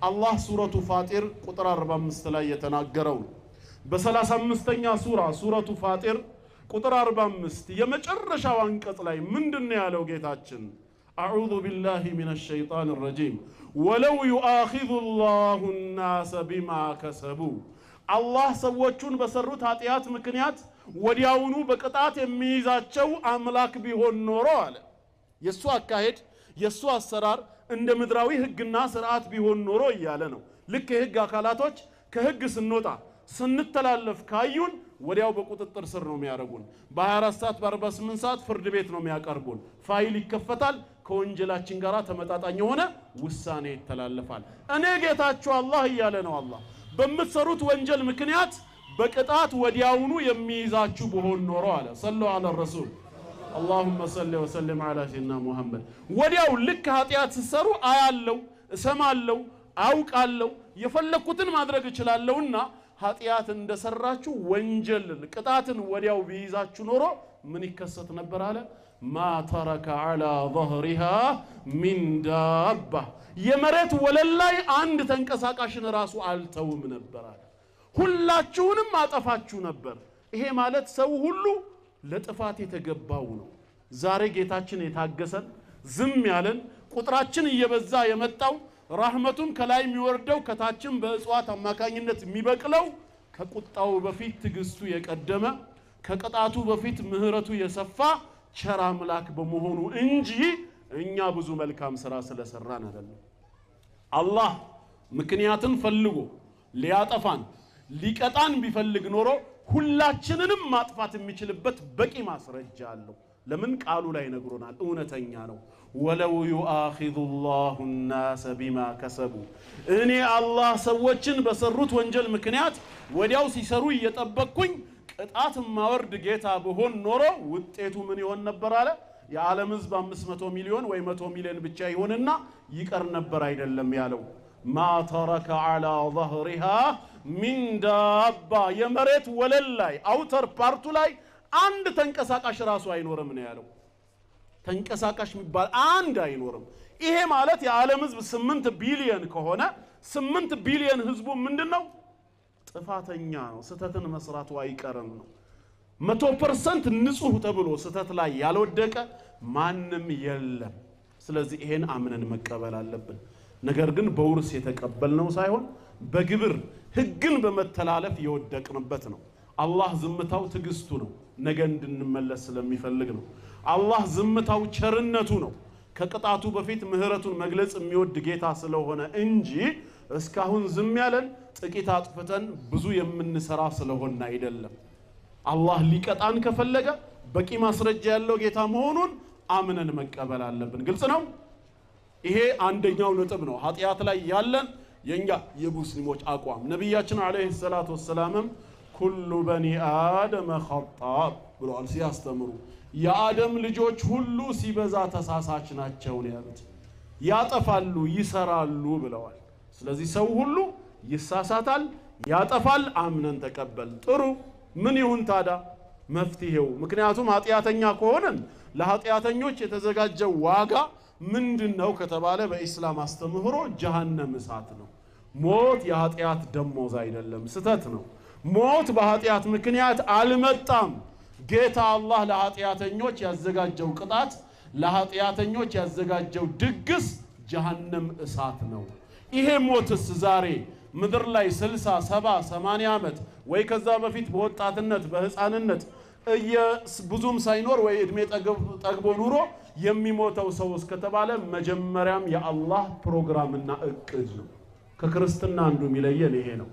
አላህ ሱረቱ ፋጢር ቁጥር 45 ላይ የተናገረው በ35ኛ ሱረቱ ፋጢር ቁጥር 45 የመጨረሻው አንቀጽ ላይ ምንድነው ያለው ጌታችን አዑዙ ቢላሂ ሚነሽ ሸይጣኒር ረጂም ወለው ዩአኺዙ አላሁ الناس بما كسبوا አላህ ሰዎችን በሰሩት ኃጢያት ምክንያት ወዲያውኑ በቅጣት የሚይዛቸው አምላክ ቢሆን ኖሮ አለ የሱ አካሄድ የሱ አሰራር እንደ ምድራዊ ህግና ስርዓት ቢሆን ኖሮ እያለ ነው ልክ የህግ አካላቶች ከህግ ስንወጣ ስንተላለፍ ካዩን ወዲያው በቁጥጥር ስር ነው የሚያረጉን በ24 ሰዓት በ48 ሰዓት ፍርድ ቤት ነው የሚያቀርቡን ፋይል ይከፈታል ከወንጀላችን ጋር ተመጣጣኝ ሆነ ውሳኔ ይተላለፋል እኔ ጌታችሁ አላህ እያለ ነው አላህ በመሰሩት ወንጀል ምክንያት በቅጣት ወዲያውኑ የሚይዛችሁ በሆን ኖሮ አለ ሰለላሁ ዐለይሂ ረሱል اللهم صل وسلم على سيدنا محمد ወዲያው ልክ ኃጢያት ሲሰሩ አያለው እሰማለው አውቃለው የፈለኩትን ማድረግ እችላለሁና ኃጢያት እንደሰራችሁ ወንጀል ቅጣትን ወዲያው ቢይዛችሁ ኖሮ ምን ይከሰት ነበር አለ ما ترك على ظهرها من دابة የመሬት ወለል ላይ አንድ ተንቀሳቃሽን ራሱ አልተውም ነበር አለ ሁላችሁንም አጠፋችሁ ነበር ይሄ ማለት ሰው ሁሉ ለጥፋት የተገባው ነው ዛሬ ጌታችን የታገሰን ዝም ያለን ቁጥራችን እየበዛ የመጣው ረህመቱን ከላይ የሚወርደው ከታችን በእጽዋት አማካኝነት የሚበቅለው ከቁጣው በፊት ትግስቱ የቀደመ ከቅጣቱ በፊት ምህረቱ የሰፋ ቸር አምላክ በመሆኑ እንጂ እኛ ብዙ መልካም ስራ ስለሰራን አይደለም አላህ ምክንያትን ፈልጎ ሊያጠፋን ሊቀጣን ቢፈልግ ኖሮ ሁላችንንም ማጥፋት የሚችልበት በቂ ማስረጃ አለው ለምን ቃሉ ላይ ነግሮናል እውነተኛ ነው ወለው يؤاخذ الله الناس بما كسبوا እኔ አላህ ሰዎችን በሰሩት ወንጀል ምክንያት ወዲያው ሲሰሩ እየጠበቅኩኝ ቅጣት ማወርድ ጌታ በሆን ኖሮ ውጤቱ ምን ይሆን ነበር አለ የዓለም ህዝብ 500 ሚሊዮን ወይ 100 ሚሊዮን ብቻ ይሆንና ይቀር ነበር አይደለም ያለው ما ترك على ظهرها من دابة የመሬት ወለል ላይ አውተር ፓርቱ ላይ አንድ ተንቀሳቃሽ ራሱ አይኖርም ነው ያለው ተንቀሳቃሽ የሚባል አንድ አይኖርም ይሄ ማለት የዓለም ህዝብ 8 ቢሊዮን ከሆነ 8 ቢሊዮን ህዝቡ ምንድነው ጥፋተኛ ነው ስተትን መስራቱ አይቀርም ነው 100% ንጹህ ተብሎ ስተት ላይ ያልወደቀ ማንንም የለም ስለዚህ ይሄን አምነን መቀበል አለብን ነገር ግን በውርስ የተቀበልነው ሳይሆን በግብር ህግን በመተላለፍ የወደቅንበት ነው አላህ ዝምታው ትግስቱ ነው ነገ እንድንመለስ ስለሚፈልግ ነው አላህ ዝምታው ቸርነቱ ነው ከቅጣቱ በፊት ምህረቱን መግለጽ የሚወድ ጌታ ስለሆነ እንጂ እስካሁን ዝም ያለን ጥቂት አጥፍተን ብዙ የምንሰራ ስለሆነ አይደለም አላህ ሊቀጣን ከፈለገ በቂ ማስረጃ ያለው ጌታ መሆኑን አምነን መቀበል አለብን ግልጽ ነው ይሄ አንደኛው ነጥብ ነው ኃጢያት ላይ ያለን የኛ የሙስሊሞች አቋም ነብያችን አለይሂ ሰላቱ ወሰላም ኩሉ በኒ አደም ኸጣእ ብለዋል ሲያስተምሩ የአደም ልጆች ሁሉ ሲበዛ ተሳሳች ናቸው ያሉት ያጠፋሉ ይሰራሉ ብለዋል ስለዚህ ሰው ሁሉ ይሳሳታል ያጠፋል አምነን ተቀበል ጥሩ ምን ይሁን ታዲያ መፍትሄው ምክንያቱም ኃጢያተኛ ከሆነን ለኃጢያተኞች የተዘጋጀው ዋጋ ምንድነው ከተባለ በእስላም አስተምህሮ ጀሃነም እሳት ነው ሞት የኃጢያት ደሞዝ አይደለም ስተት ነው ሞት በኃጢያት ምክንያት አልመጣም ጌታ አላህ ለኃጢያተኞች ያዘጋጀው ቅጣት ለኃጢያተኞች ያዘጋጀው ድግስ ጀሃነም እሳት ነው ይሄ ሞትስ ዛሬ ምድር ላይ 60 70 80 አመት ወይ ከዛ በፊት በወጣትነት በህፃንነት ብዙም ሳይኖር ወይ እድሜ ጠግቦ ኑሮ የሚሞተው ሰው እስከተባለ መጀመሪያም የአላህ ፕሮግራምና እቅድ ነው ከክርስትና አንዱ የሚለየን ይሄ ነው